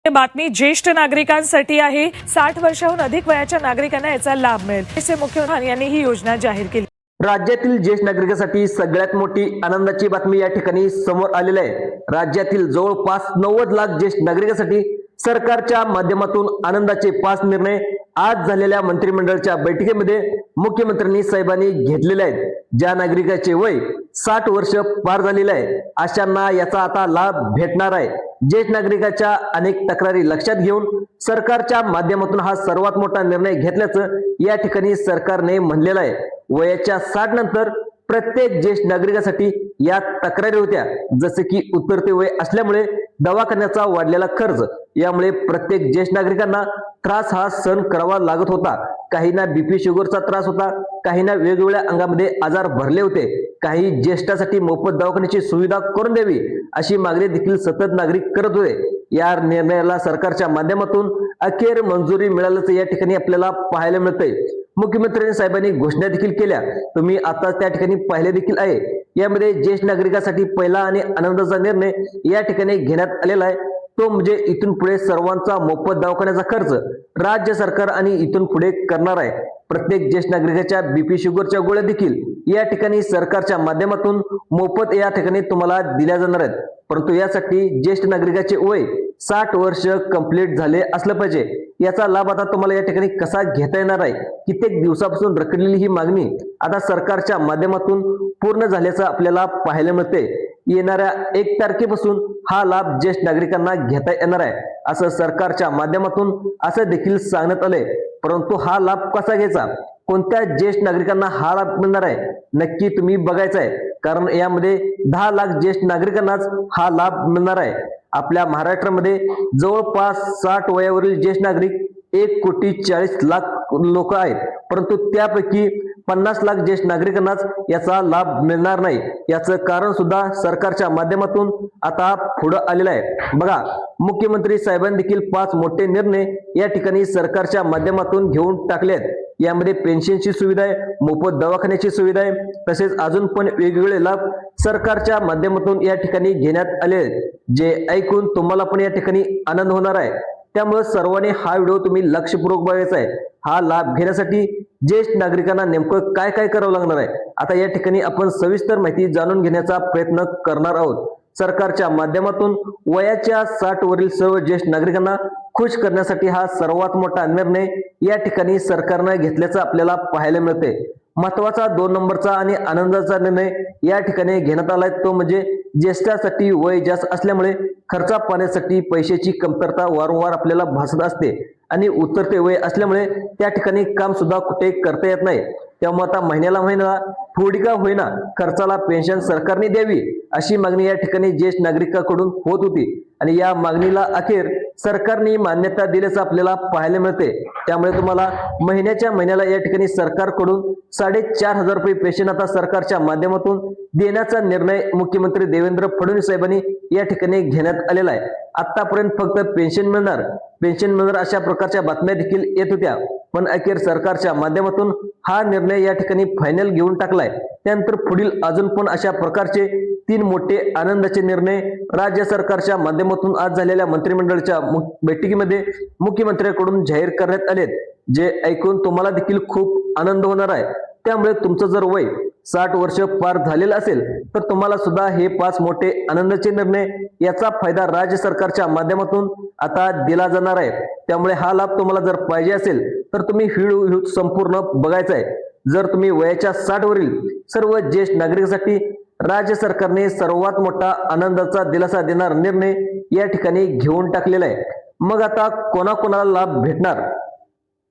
बातमी ज्येष्ठ नागरिकांसाठी आहे। 60 वर्षांहून अधिक वयाच्या नागरिकांना याचा लाभ मिळेल असे मुख्यमंत्री यांनी ही योजना जाहीर केली। राज्यातील ज्येष्ठ नागरिकांसाठी सगळ्यात मोठी आनंदाची बातमी या ठिकाणी समोर आलेली आहे। राज्यातील जवळपास 90 लाख ज्येष्ठ नागरिकांसाठी सरकारच्या माध्यमातून आनंदाचे 5 निर्णय आज झालेल्या मंत्रिमंडळाच्या बैठकीमध्ये मुख्यमंत्र्यांनी साहेबांनी घेतलेले आहेत। ज्या नागरिकाचे वय 60 वर्ष पार झालेले आहे अशांना याचा आता लाभ भेटणार आहे। ज्येष्ठ नागरिकांच्या अनेक तक्रारी लक्षात घेऊन सरकारच्या माध्यमातून हा सर्वात मोठा निर्णय घेतल्याचं या ठिकाणी सरकारने म्हणलेलं आहे। वयाच्या 60 नंतर प्रत्येक ज्येष्ठ नागरिकांसाठी या तक्रारी होत्या, जसे की उतरते वय असल्यामुळे दवाखान्याचा वाढलेला खर्च, यामुळे प्रत्येक ज्येष्ठ नागरिकांना त्रास हा सहन करावा लागत होता। काहींना बीपी शुगरचा त्रास होता, काहींना वेगवेगळ्या अंगामध्ये आजार भरले होते, काही ज्येष्ठासाठी मोफत दवाखान्याची सुविधा करून द्यावी अशी मागणी देखील सतत नागरिक करत होते। या निर्णयाला सरकारच्या माध्यमातून अखेर मंजुरी मिळाल्याचं या ठिकाणी आपल्याला पाहायला मिळतंय। मुख्यमंत्री साहेबांनी घोषणा देखील केल्या, तुम्ही आता त्या ठिकाणी पाहिले देखील आहे। यामध्ये ज्येष्ठ नागरिकांसाठी पहिला आणि आनंदाचा निर्णय या ठिकाणी घेण्यात आलेला आहे, तो म्हणजे इथून पुढे सर्वांचा मोफत दवाखान्याचा खर्च राज्य सरकार आणि इथून पुढे करणार आहे। प्रत्येक ज्येष्ठ नागरिकाच्या बीपी शुगरच्या गोळ्या देखील या ठिकाणी सरकारच्या माध्यमातून मोफत या ठिकाणी तुम्हाला दिल्या जाणार आहेत। परंतु यासाठी ज्येष्ठ नागरिकाचे वय 60 वर्ष कंप्लीट झाले असलं पाहिजे। याचा लाभ आता तुम्हाला या ठिकाणी कसा घेता येणार आहे? कित्येक दिवसापासून रखडलेली ही मागणी आता सरकारच्या माध्यमातून पूर्ण झाल्याचं आपल्याला पाहायला मिळते। येणाऱ्या 1 तारखेपासून हा लाभ ज्येष्ठ नागरिकांना घेता येणार आहे असं सरकारच्या माध्यमातून असं देखील सांगण्यात आलंय। परंतु हा लाभ कसा घ्यायचा, कोणत्या ज्येष्ठ नागरिकांना हा लाभ मिळणार आहे, नक्की तुम्ही बघायचं आहे, कारण यामध्ये 10 लाख ज्येष्ठ नागरिकांनाच हा लाभ मिळणार आहे। आपल्या महाराष्ट्रामध्ये जवळपास 60 वयावरील ज्येष्ठ नागरिक 1,40,00,000 लोक आहेत, परंतु त्यापैकी 50 लाख ज्येष्ठ नागरिकांनाच याचा लाभ मिळणार नाही। याचं कारण सुद्धा सरकारच्या माध्यमातून आता पुढे आलेलं आहे। बघा, मुख्यमंत्री साहेबांनी देखील 5 मोठे निर्णय या ठिकाणी सरकारच्या माध्यमातून घेऊन टाकले आहेत। यामध्ये पेन्शनची सुविधा आहे, मोफत दवाखान्याची सुविधा आहे, तसेच अजून पण वेगवेगळे लाभ सरकारच्या माध्यमातून या ठिकाणी घेण्यात आले आहेत, जे ऐकून तुम्हाला पण या ठिकाणी आनंद होणार आहे। त्यामुळे सर्वांनी हा व्हिडिओ तुम्ही लक्षपूर्वक बघायचा आहे। हा लाभ घेण्यासाठी ज्येष्ठ नागरिकांना नेमकं काय काय करावं लागणार आहे, आता या ठिकाणी आपण सविस्तर माहिती जाणून घेण्याचा प्रयत्न करणार आहोत। सरकारच्या माध्यमातून वयाच्या 60 वरील सर्व ज्येष्ठ नागरिकांना खुश करण्यासाठी हा सर्वात मोठा निर्णय या ठिकाणी सरकारने घेतल्याचं आपल्याला पाहायला मिळते। महत्वाचा 2 नंबरचा आणि आनंदाचा निर्णय या ठिकाणी घेण्यात आलाय, तो म्हणजे ज्येष्ठासाठी वय जास्त असल्यामुळे खर्चा पाण्यासाठी पैशाची कमतरता वारंवार आपल्याला भासत असते आणि उतरते वय असल्यामुळे त्या ठिकाणी काम सुद्धा कुठे करता येत नाही। त्यामुळे आता महिन्याला थोडी का होईना खर्चाला पेन्शन सरकारने द्यावी अशी मागणी या ठिकाणी ज्येष्ठ नागरिकांकडून होत होती आणि या मागणीला अखेर सरकारने मान्यता दिल्याचं आपल्याला पाहायला मिळते। त्यामुळे तुम्हाला महिन्याला या ठिकाणी सरकारकडून 4,500 रुपये पेन्शन आता सरकारच्या माध्यमातून देण्याचा निर्णय मुख्यमंत्री देवेंद्र फडणवीस साहेबांनी या ठिकाणी घेण्यात आलेला आहे। आतापर्यंत फक्त पेन्शन मिळणार अशा प्रकारच्या बातम्या देखील येत होत्या, पण अखेर सरकारच्या माध्यमातून हा निर्णय या ठिकाणी फायनल घेऊन टाकलाय। त्यानंतर पुढील अजून पण अशा प्रकारचे 3 मोठे आनंदाचे निर्णय राज्य सरकारच्या माध्यमातून आज झालेल्या मंत्रिमंडळाच्या बैठकीमध्ये मुख्यमंत्र्यांकडून जाहीर करण्यात आलेत, जे ऐकून तुम्हाला देखील खूप आनंद होणार आहे। त्यामुळे तुमचं जर वय 60 वर्ष पार झालेलं असेल तर तुम्हाला सुद्धा हे 5 मोठे आनंदाचे निर्णय याचा फायदा राज्य सरकारच्या माध्यमातून आता दिला जाणार आहे। त्यामुळे हा लाभ तुम्हाला जर पाहिजे असेल तर तुम्ही व्हिडिओ संपूर्ण बघायचा आहे। जर तुम्ही वयाच्या 60 वरील सर्व ज्येष्ठ नागरिकांसाठी राज्य सरकारने सर्वात मोठा आनंदाचा दिलासा देणारा निर्णय या ठिकाणी घेऊन टाकलेला आहे। मग आता कोणाकोणाला लाभ भेटणार,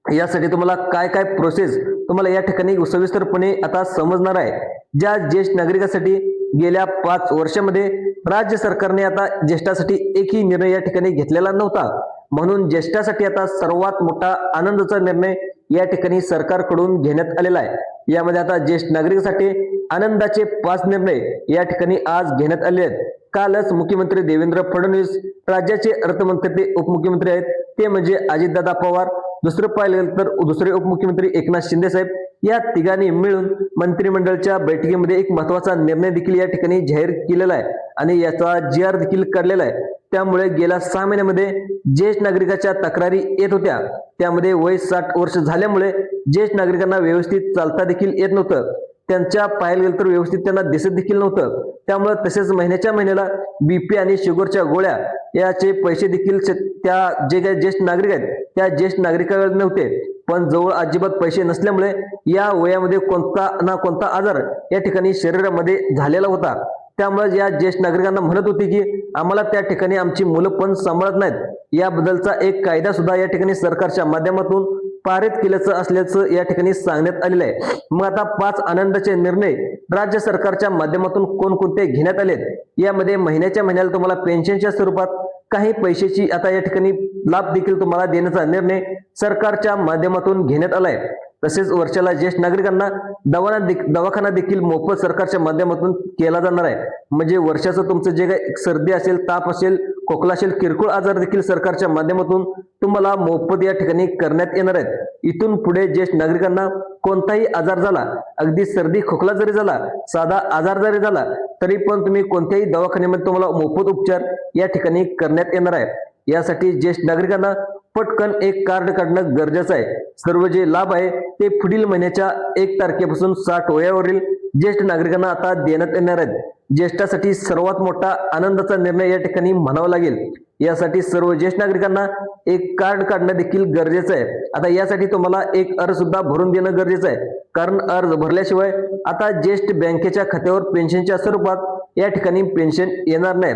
यासाठी तुम्हाला काय काय प्रोसेस तुम्हाला या ठिकाणी सविस्तरपणे आता समजणार आहे। ज्या ज्येष्ठ नागरिकांसाठी गेल्या 5 वर्षामध्ये राज्य सरकारने आता ज्येष्ठासाठी एकही निर्णय या ठिकाणी घेतलेला नव्हता, म्हणून ज्येष्ठासाठी आता सर्वात मोठा आनंदाचा निर्णय या ठिकाणी सरकारकडून घेण्यात आलेला आहे। यामध्ये आता ज्येष्ठ नागरिकांसाठी आनंदाचे 5 निर्णय या ठिकाणी आज घेण्यात आले आहेत। कालच मुख्यमंत्री देवेंद्र फडणवीस, राज्याचे अर्थमंत्री ते उपमुख्यमंत्री आहेत ते म्हणजे अजितदादा पवार, दुसरं पाहिलं तर दुसरे उपमुख्यमंत्री एकनाथ शिंदे साहेब या तिघांनी मिळून मंत्रिमंडळाच्या बैठकीमध्ये एक महत्वाचा निर्णय देखील या ठिकाणी जाहीर केलेला आहे आणि याचा GR देखील काढलेला आहे। त्यामुळे गेल्या 6 महिन्यामध्ये ज्येष्ठ नागरिकाच्या तक्रारी येत होत्या, त्यामध्ये वय 60 वर्ष झाल्यामुळे ज्येष्ठ नागरिकांना व्यवस्थित चालता देखील येत नव्हतं, त्यांच्या पाहायला गेलं तर व्यवस्थित त्यांना दिसत देखील नव्हतं। त्यामुळे तसेच महिन्याच्या महिन्याला BP आणि शुगरच्या गोळ्या याचे पैसे देखील त्या जे काही ज्येष्ठ नागरिक आहेत त्या ज्येष्ठ नागरिकांकडे नव्हते, पण जवळ अजिबात पैसे नसल्यामुळे या वयामध्ये कोणता ना कोणता आजार या ठिकाणी शरीरामध्ये झालेला होता। त्यामुळे या ज्येष्ठ नागरिकांना म्हणत होती की आम्हाला त्या ठिकाणी आमची मुलं पण सांभाळत नाहीत। याबद्दलचा एक कायदा सुद्धा या ठिकाणी सरकारच्या माध्यमातून पारित केल्याचं असल्याचं या ठिकाणी सांगण्यात आलेलं आहे। मग आता 5 आनंदाचे निर्णय राज्य सरकारच्या माध्यमातून कोणकोणते घेण्यात आलेत, यामध्ये महिन्याच्या महिन्याला तुम्हाला पेन्शनच्या स्वरूपात काही पैशाची आता या ठिकाणी लाभ देखील तुम्हाला देण्याचा निर्णय सरकारच्या माध्यमातून घेण्यात आलाय। तसेच वर्षाला ज्येष्ठ नागरिकांना दवाखाना देखील मोफत सरकारच्या माध्यमातून केला जाणार आहे। म्हणजे वर्षाचं तुमचं जे काही सर्दी असेल, ताप असेल, खोकला असेल, किरकोळ आजार देखील सरकारच्या माध्यमातून तुम्हाला मोफत या ठिकाणी करण्यात येणार आहेत। इथून पुढे ज्येष्ठ नागरिकांना कोणताही आजार झाला, अगदी सर्दी खोकला जरी झाला, साधा आजार जरी झाला, तरी पण तुम्ही कोणत्याही दवाखान्यामध्ये तुम्हाला मोफत उपचार या ठिकाणी करण्यात येणार आहे। यासाठी ज्येष्ठ नागरिकांना पटकन एक कार्ड काढणं गरजेचं आहे। सर्व जे लाभ आहे ते पुढील महिन्याच्या 1 तारखेपासून 60 वयावरील ज्येष्ठ नागरिकांना आता देण्यात येणार आहेत। ज्येष्ठासाठी सर्वात मोठा आनंदाचा निर्णय या ठिकाणी म्हणावा लागेल। यासाठी सर्व ज्येष्ठ नागरिकांना एक कार्ड काढणं देखील गरजेचं आहे। आता यासाठी तुम्हाला एक अर्ज सुद्धा भरून देणं गरजेचं आहे, कारण अर्ज भरल्याशिवाय आता ज्येष्ठ बँकेच्या खात्यावर पेन्शनच्या स्वरूपात या ठिकाणी पेन्शन येणार नाही।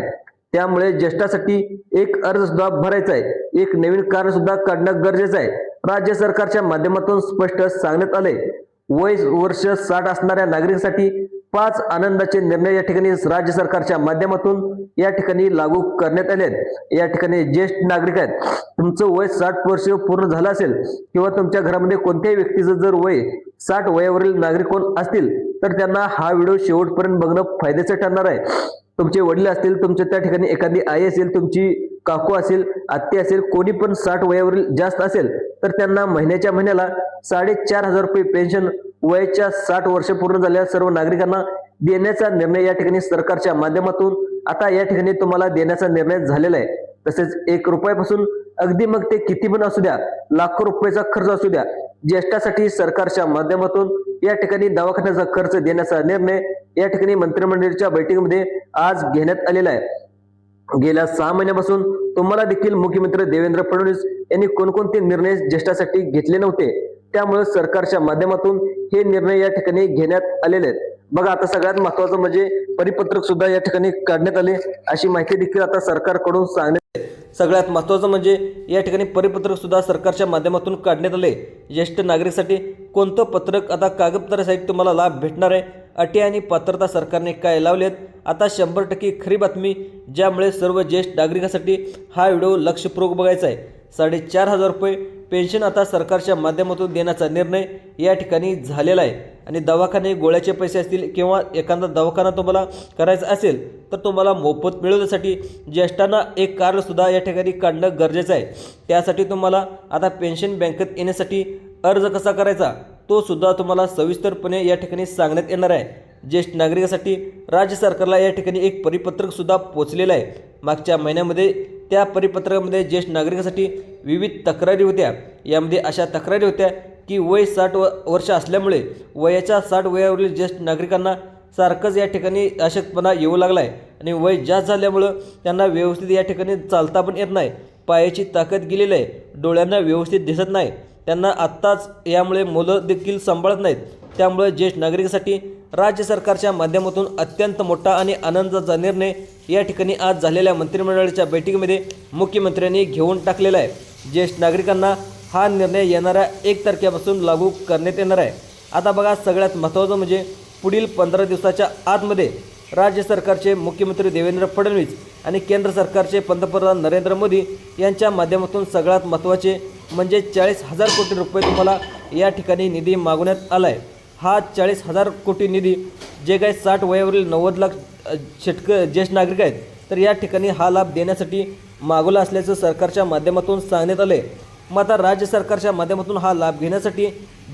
त्यामुळे ज्येष्ठासाठी एक अर्ज सुद्धा भरायचा आहे, एक नवीन कार्ड सुद्धा काढणं गरजेचं आहे। राज्य सरकारच्या माध्यमातून स्पष्ट सांगण्यात आले, वय वर्ष 60 असणाऱ्या नागरिकांसाठी 5 आनंदाचे निर्णय या ठिकाणी राज्य सरकारच्या माध्यमातून या ठिकाणी लागू करण्यात आले आहेत। या ठिकाणी ज्येष्ठ नागरिक आहेत, तुमचं वय 60 वर्ष पूर्ण झालं असेल किंवा तुमच्या घरामध्ये कोणत्याही व्यक्तीचं जर वय 60 वयावरील नागरिक कोण असतील तर त्यांना हा व्हिडिओ शेवटपर्यंत बघणं फायद्याचं ठरणार आहे। तुमचे वडील असतील, तुमच्या त्या ठिकाणी एखादी आई असेल, तुमची काकू असेल, आत्या असेल, कोणी पण 60 वयावरील जास्त असेल तर त्यांना महिन्याच्या महिन्याला 4,500 रुपये पेन्शन वयाच्या 60 वर्ष पूर्ण झालेल्या सर्व नागरिकांना देण्याचा निर्णय या ठिकाणी सरकारच्या माध्यमातून आता या ठिकाणी तुम्हाला देण्याचा निर्णय झालेला आहे। तसेच 1 रुपयापासून अगदी मग ते किती पण असू द्या, लाखो रुपयाचा खर्च असू द्या, ज्येष्ठासाठी सरकारच्या माध्यमातून या ठिकाणी दवाखान्याचा खर्च देण्याचा निर्णय या ठिकाणी मंत्रिमंडळाच्या बैठकीमध्ये आज घेण्यात आलेला आहे। गेल्या 6 महिन्यापासून तुम्हाला देखील मुख्यमंत्री देवेंद्र फडणवीस यांनी कोणकोणते निर्णय ज्येष्ठासाठी घेतले नव्हते, त्यामुळे सरकारच्या माध्यमातून हे निर्णय या ठिकाणी घेण्यात आलेले आहेत। बघा, आता सगळ्यात महत्वाचं म्हणजे परिपत्रक सुद्धा या ठिकाणी काढण्यात आले, अशी माहिती देखील आता सरकारकडून सांगण्यात आली। सगळ्यात महत्त्वाचं म्हणजे या ठिकाणी परिपत्रक सुद्धा सरकारच्या माध्यमातून काढण्यात आले। ज्येष्ठ नागरिकांसाठी कोणतं पत्रक, आता कागदपत्रासहित तुम्हाला लाभ भेटणार आहे, अटी आणि पात्रता सरकारने काय लावलेत, आता 100% खरी बातमी, ज्यामुळे सर्व ज्येष्ठ नागरिकांसाठी हा व्हिडिओ लक्षपूर्वक बघायचा आहे। 4,500 रुपये पेन्शन आता सरकारच्या माध्यमातून देण्याचा निर्णय या ठिकाणी झालेला आहे आणि दवाखाने गोळ्याचे पैसे असतील किंवा एखादा दवाखाना तुम्हाला करायचा असेल तर तुम्हाला मोफत मिळवण्यासाठी ज्येष्ठांना एक कार्ड सुद्धा या ठिकाणी काढणं गरजेचं आहे। त्यासाठी तुम्हाला आता पेन्शन बँकेत येण्यासाठी अर्ज कसा करायचा तो सुद्धा तुम्हाला सविस्तरपणे या ठिकाणी सांगण्यात येणार आहे। ज्येष्ठ नागरिकांसाठी राज्य सरकारला या ठिकाणी एक परिपत्रक सुद्धा पोहोचलेलं आहे। मागच्या महिन्यामध्ये त्या परिपत्रकामध्ये ज्येष्ठ नागरिकांसाठी विविध तक्रारी होत्या। यामध्ये अशा तक्रारी होत्या की वय 60 वर्ष असल्यामुळे वयाच्या 60 वयावरील ज्येष्ठ नागरिकांना सारखंच या ठिकाणी अशक्तपणा येऊ लागला आहे आणि वय जास्त झाल्यामुळं त्यांना व्यवस्थित या ठिकाणी चालता पण येत नाही, पायाची ताकद गेलेली आहे, डोळ्यांना व्यवस्थित दिसत नाही, त्यांना आत्ताच यामुळे मुलं देखील सांभाळत नाहीत। त्यामुळे ज्येष्ठ नागरिकांसाठी राज्य सरकारच्या माध्यमातून अत्यंत मोठा आणि आनंदाचा निर्णय या ठिकाणी आज झालेल्या मंत्रिमंडळाच्या बैठकीमध्ये मुख्यमंत्र्यांनी घेऊन टाकलेला आहे। ज्येष्ठ नागरिकांना हा निर्णय येणाऱ्या 1 तारखेपासून लागू करण्यात येणार आहे। आता बघा, सगळ्यात महत्त्वाचं म्हणजे पुढील 15 दिवसाच्या आतमध्ये राज्य सरकारचे मुख्यमंत्री देवेंद्र फडणवीस आणि केंद्र सरकारचे पंतप्रधान नरेंद्र मोदी यांच्या माध्यमातून सगळ्यात महत्त्वाचे म्हणजे 40,000 कोटी रुपये तुम्हाला या ठिकाणी निधी मागवण्यात आला आहे। हा 40,000 कोटी निधी जे काही 60 वयावरील 90 लाख ज्येष्ठ नागरिक आहेत तर या ठिकाणी हा लाभ देण्यासाठी मागवला असल्याचं सरकारच्या माध्यमातून सांगण्यात आले। मग आता राज्य सरकारच्या माध्यमातून हा लाभ घेण्यासाठी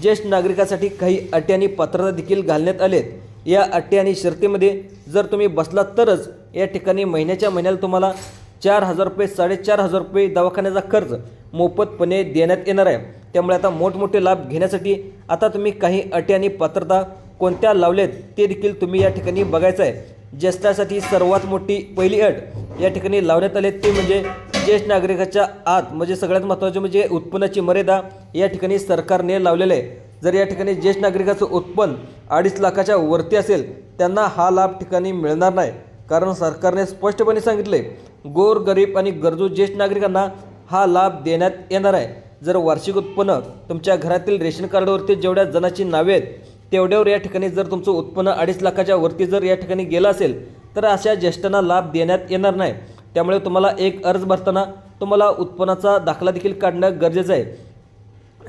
ज्येष्ठ नागरिकांसाठी काही अटी आणि पात्रता देखील घालण्यात आलेत। या अटी आणि शर्तीमध्ये जर तुम्ही बसलात तरच या ठिकाणी महिन्याच्या महिन्याला तुम्हाला 4,000 रुपये 4,500 रुपये दवाखान्याचा खर्च मोफतपणे देण्यात येणार आहे। त्यामुळे आता मोठमोठे लाभ घेण्यासाठी आता तुम्ही काही अटी आणि पात्रता कोणत्या लावलेत ते देखील तुम्ही या ठिकाणी बघायचं आहे। ज्येष्ठासाठी सर्वात मोठी पहिली अट या ठिकाणी लावण्यात आली ते म्हणजे ज्येष्ठ नागरिकाच्या आत म्हणजे सगळ्यात महत्त्वाचे म्हणजे उत्पन्नाची मर्यादा या ठिकाणी सरकारने लावलेलं आहे। जर या ठिकाणी ज्येष्ठ नागरिकाचं उत्पन्न 2.5 लाखाच्या वरती असेल त्यांना हा लाभ ठिकाणी मिळणार नाही, कारण सरकारने स्पष्टपणे सांगितले गोरगरीब आणि गरजू ज्येष्ठ नागरिकांना हा लाभ देण्यात येणार आहे। जर वार्षिक उत्पन्न तुमच्या घरातील रेशन कार्डवरती जेवढ्या जणांची नावे आहेत तेवढ्यावर या ठिकाणी जर तुमचं उत्पन्न 2.5 लाखाच्या वरती जर या ठिकाणी गेलं असेल तर अशा ज्येष्ठांना लाभ देण्यात येणार नाही। त्यामुळे तुम्हाला एक अर्ज भरताना तुम्हाला उत्पन्नाचा दाखला देखील काढणं गरजेचं आहे।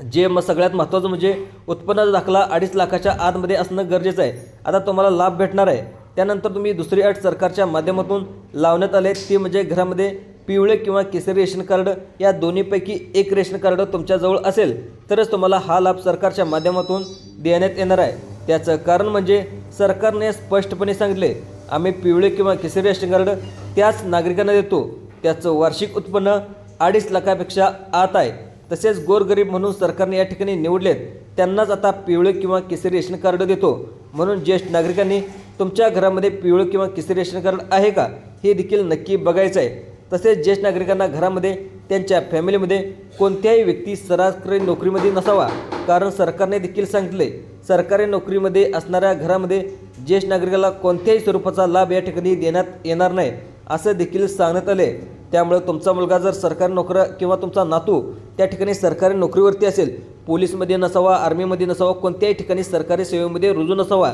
जे सगळ्यात महत्त्वाचं म्हणजे उत्पन्नाचा दाखला 2.5 लाखाच्या आतमध्ये असणं गरजेचं आहे। आता तुम्हाला लाभ भेटणार आहे। त्यानंतर तुम्ही दुसरी अट सरकारच्या माध्यमातून लावण्यात आले ती म्हणजे घरामध्ये पिवळे किंवा केसरी रेशन कार्ड या दोन्हीपैकी एक रेशन कार्ड तुमच्याजवळ असेल तरच तुम्हाला हा लाभ सरकारच्या माध्यमातून देण्यात येणार आहे। त्याचं कारण म्हणजे सरकारने स्पष्टपणे सांगितले आम्ही पिवळे किंवा केसरी रेशन कार्ड त्याच नागरिकांना देतो त्याचं वार्षिक उत्पन्न 2.5 लाखापेक्षा आत आहे। तसेच गोरगरीब म्हणून सरकारने या ठिकाणी निवडलेत त्यांनाच आता पिवळे किंवा केसरी रेशन कार्ड देतो। म्हणून ज्येष्ठ नागरिकांनी तुमच्या घरामध्ये पिवळे किंवा केसरी रेशन कार्ड आहे का हे देखील नक्की बघायचं आहे। तसेच ज्येष्ठ नागरिकांना घरामध्ये त्यांच्या फॅमिलीमध्ये कोणत्याही व्यक्ती सरकारी नोकरीमध्ये नसावा, कारण सरकारने देखील सांगितले सरकारी नोकरीमध्ये असणाऱ्या घरामध्ये ज्येष्ठ नागरिकाला कोणत्याही स्वरूपाचा लाभ या ठिकाणी देण्यात येणार नाही असं देखील सांगण्यात आले। त्यामुळे तुमचा मुलगा जर सरकारी नोकरी किंवा तुमचा नातू त्या ठिकाणी सरकारी नोकरीवरती असेल, पोलीसमध्ये नसावा, आर्मीमध्ये नसावा, कोणत्याही ठिकाणी सरकारी सेवेमध्ये रुजू नसावा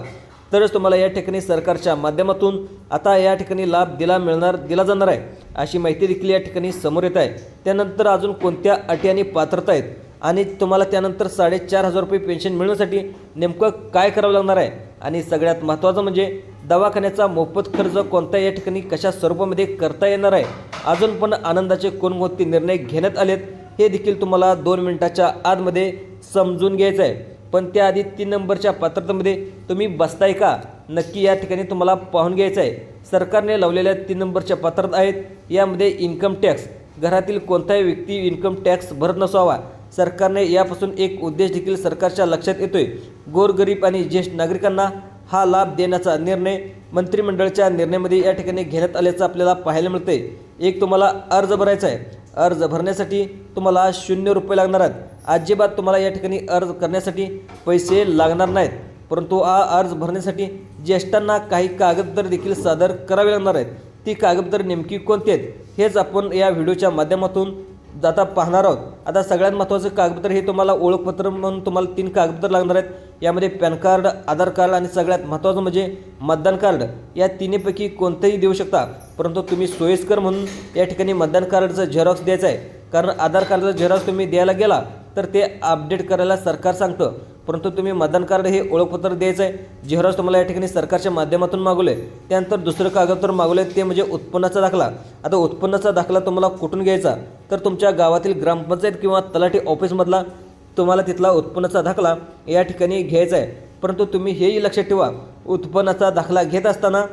तरच तुम्हाला या ठिकाणी सरकारच्या माध्यमातून आता या ठिकाणी लाभ दिला जाणार आहे अशी माहिती देखील या ठिकाणी समोर येत आहे। त्यानंतर अजून कोणत्या अटी आणि पात्रता आहेत आणि तुम्हाला त्यानंतर 4,500 रुपये पेन्शन मिळवण्यासाठी नेमकं काय करावं लागणार आहे आणि सगळ्यात महत्त्वाचं म्हणजे दवाखान्याचा मोफत खर्च कोणत्या या ठिकाणी कशा स्वरूपामध्ये करता येणार आहे। अजून पण आनंदाचे कोणकोणते निर्णय घेण्यात आलेत हे देखील तुम्हाला 2 मिनिटाच्या आतमध्ये समजून घ्यायचं आहे। पण त्याआधी 3 नंबरच्या पात्रतेमध्ये तुम्ही बसताय का नक्की या ठिकाणी तुम्हाला पाहून घ्यायचं आहे। सरकारने लावलेल्या 3 नंबरच्या पात्रता आहेत यामध्ये इन्कम टॅक्स, घरातील कोणताही व्यक्ती इन्कम टॅक्स भरत नसावा। सरकारने यापासून एक उद्देश देखील सरकारच्या लक्षात येतोय, गोरगरीब आणि ज्येष्ठ नागरिकांना हा लाभ देण्याचा निर्णय मंत्रिमंडळाच्या निर्णयामध्ये या ठिकाणी घेण्यात आल्याचं आपल्याला पाहायला मिळते। एक तुम्हाला अर्ज भरायचा आहे, अर्ज भरण्यासाठी तुम्हाला 0 रुपये लागणार आहेत। अजिबात तुम्हाला या ठिकाणी अर्ज करण्यासाठी पैसे लागणार नाहीत, परंतु हा अर्ज भरण्यासाठी ज्येष्ठांना काही कागदपत्र देखील सादर करावे लागणार आहेत। ती कागदपत्र नेमकी कोणती आहेत हेच आपण या व्हिडिओच्या माध्यमातून आता पाहणार आहोत। आता सगळ्यात महत्त्वाचं कागदपत्र हे तुम्हाला ओळखपत्र म्हणून तुम्हाला 3 कागदपत्र लागणार आहेत। यामध्ये पॅन कार्ड, आधार कार्ड आणि सगळ्यात महत्त्वाचं म्हणजे मतदान कार्ड। या तिन्हीपैकी कोणतेही देऊ शकता, परंतु तुम्ही सोयीस्कर म्हणून या ठिकाणी मतदान कार्डचं झेरॉक्स द्यायचं आहे, कारण आधार कार्डचं झेरॉक्स तुम्ही द्यायला गेला तर ते अपडेट करायला सरकार सांगतं, परंतु तुम्ही मतदान कार्ड हे ओळखपत्र द्यायचं आहे। झेरॉक्स तुम्हाला या ठिकाणी सरकारच्या माध्यमातून मागवले। त्यानंतर दुसरं कागदपत्र मागवले ते म्हणजे उत्पन्नाचा दाखला। आता उत्पन्नाचा दाखला तुम्हाला कुठून घ्यायचा तर तुमच्या गावातील ग्रामपंचायत किंवा तलाठी ऑफिसमधला तुम्हाला तिथला उत्पन्नाचा दाखला या ठिकाणी घ्यायचा आहे। परंतु तुम्ही हेही लक्षात ठेवा उत्पन्नाचा दाखला घेत असताना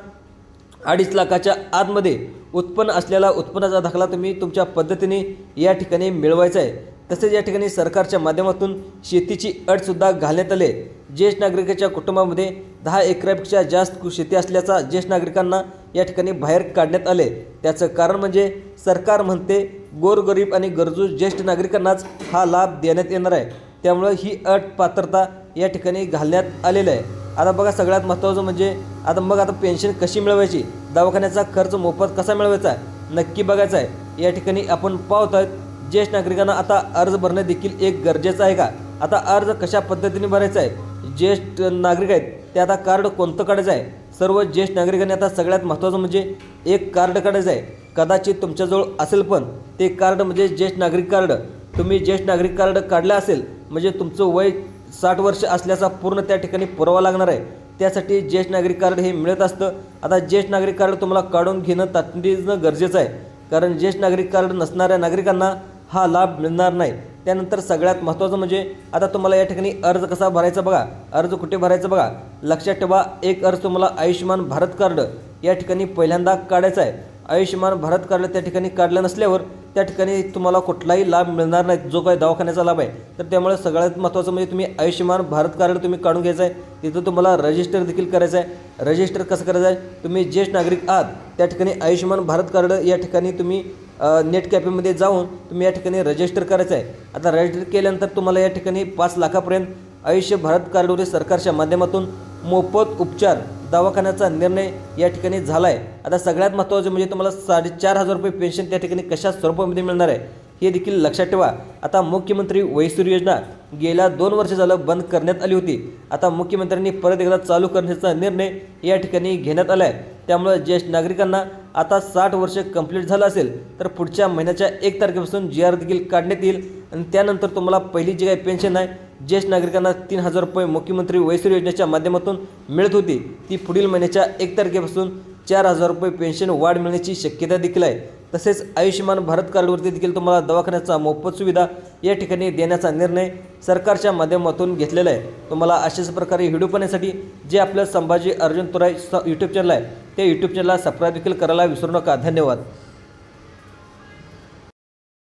2.5 लाखाच्या आतमध्ये उत्पन्न असलेला उत्पन्नाचा दाखला तुम्ही तुमच्या पद्धतीने या ठिकाणी मिळवायचा आहे। तसेच या ठिकाणी सरकारच्या माध्यमातून शेतीची अटसुद्धा घालण्यात आली। ज्येष्ठ नागरिकाच्या कुटुंबामध्ये 10 एकरापेक्षा जास्त शेती असल्याचा ज्येष्ठ नागरिकांना या ठिकाणी बाहेर काढण्यात आले। त्याचं कारण म्हणजे सरकार म्हणते गोरगरीब आणि गरजू ज्येष्ठ नागरिकांनाच हा लाभ देण्यात येणार आहे। त्यामुळे ही अट पात्रता या ठिकाणी घालण्यात आलेलं आहे। आता बघा सगळ्यात महत्त्वाचं म्हणजे आता पेन्शन कशी मिळवायची, दवाखान्याचा खर्च मोफत कसा मिळवायचा नक्की बघायचं आहे। या ठिकाणी आपण पाहत आहोत ज्येष्ठ नागरिकांना आता अर्ज भरणे देखील एक गरजेचं आहे का। आता अर्ज कशा पद्धतीने भरायचा आहे, ज्येष्ठ नागरिक आहेत ते आता कार्ड कोणतं काढायचं आहे। सर्व ज्येष्ठ नागरिकांनी आता सगळ्यात महत्त्वाचं म्हणजे एक कार्ड काढायचं आहे। कदाचित तुमच्याजवळ असेल पण ते कार्ड म्हणजे ज्येष्ठ नागरिक कार्ड। तुम्ही ज्येष्ठ नागरिक कार्ड काढलं असेल म्हणजे तुमचं वय 60 वर्ष असल्याचा पूर्ण त्या ठिकाणी पुरावा लागणार आहे। त्यासाठी ज्येष्ठ नागरिक कार्ड हे मिळत असतं। आता ज्येष्ठ नागरिक कार्ड तुम्हाला काढून घेणं तातडीनं गरजेचं आहे, कारण ज्येष्ठ नागरिक कार्ड नसणाऱ्या नागरिकांना हा लाभ मिळणार नाही। त्यानंतर सगळ्यात महत्त्वाचं म्हणजे आता तुम्हाला या ठिकाणी अर्ज कसा भरायचा बघा, अर्ज कुठे भरायचा बघा। लक्षात ठेवा, एक अर्ज तुम्हाला आयुष्यमान भारत कार्ड या ठिकाणी पहिल्यांदा काढायचा आहे। आयुष्यमान भारत कार्ड त्या ठिकाणी काढलं नसल्यावर त्या ठिकाणी तुम्हाला कुठलाही लाभ मिळणार नाही, जो काही दवाखान्याचा लाभ आहे। तर त्यामुळे सगळ्यात महत्त्वाचं म्हणजे तुम्ही आयुष्यमान भारत कार्ड तुम्ही काढून घ्यायचं आहे। तिथं तुम्हाला रजिस्टर देखील करायचं आहे। रजिस्टर कसं करायचं आहे, तुम्ही ज्येष्ठ नागरिक आहात त्या ठिकाणी आयुष्यमान भारत कार्ड या ठिकाणी तुम्ही नेट कॅफेमध्ये जाऊन तुम्ही या ठिकाणी रजिस्टर करायचं आहे। आता रजिस्टर केल्यानंतर तुम्हाला या ठिकाणी 5 लाखापर्यंत आयुष्य भारत कार्डवरील सरकारच्या माध्यमातून मोफत उपचार दवाखान्याचा निर्णय या ठिकाणी झाला आहे। आता सगळ्यात महत्त्वाचं म्हणजे तुम्हाला 4,500 रुपये पेन्शन त्या ठिकाणी कशा स्वरूपामध्ये मिळणार आहे हे देखील लक्षात ठेवा। आता मुख्यमंत्री वयसूर योजना गेल्या 2 वर्ष झालं बंद करण्यात आली होती। आता मुख्यमंत्र्यांनी परत एकदा चालू करण्याचा निर्णय या ठिकाणी घेण्यात आला आहे। त्यामुळे ज्येष्ठ नागरिकांना आता 60 वर्ष कंप्लीट झालं असेल तर पुढच्या महिन्याच्या 1 तारखेपासून GR देखील काढण्यात येईल आणि त्यानंतर तुम्हाला पहिली जी काही पेन्शन आहे ज्येष्ठ नागरिकांना 3,000 रुपये मुख्यमंत्री वयसूर योजनेच्या माध्यमातून मिळत होती, ती पुढील महिन्याच्या 1 तारखेपासून 4,000 रुपये पेन्शन वाढ मिळण्याची शक्यता देखील आहे। तसेच आयुष्यमान भारत कार्डवरती देखील तुम्हाला दवाखान्याचा मोफत सुविधा या ठिकाणी देण्याचा निर्णय सरकारच्या माध्यमातून घेतलेला आहे। तुम्हाला अशाच प्रकारे व्हिडिओ पाहण्यासाठी जे आपलं संभाजी अर्जुन तुराई यूट्यूब चॅनल आहे त्या यूट्यूब चॅनलला सबस्क्राईब देखील करायला विसरू नका। धन्यवाद।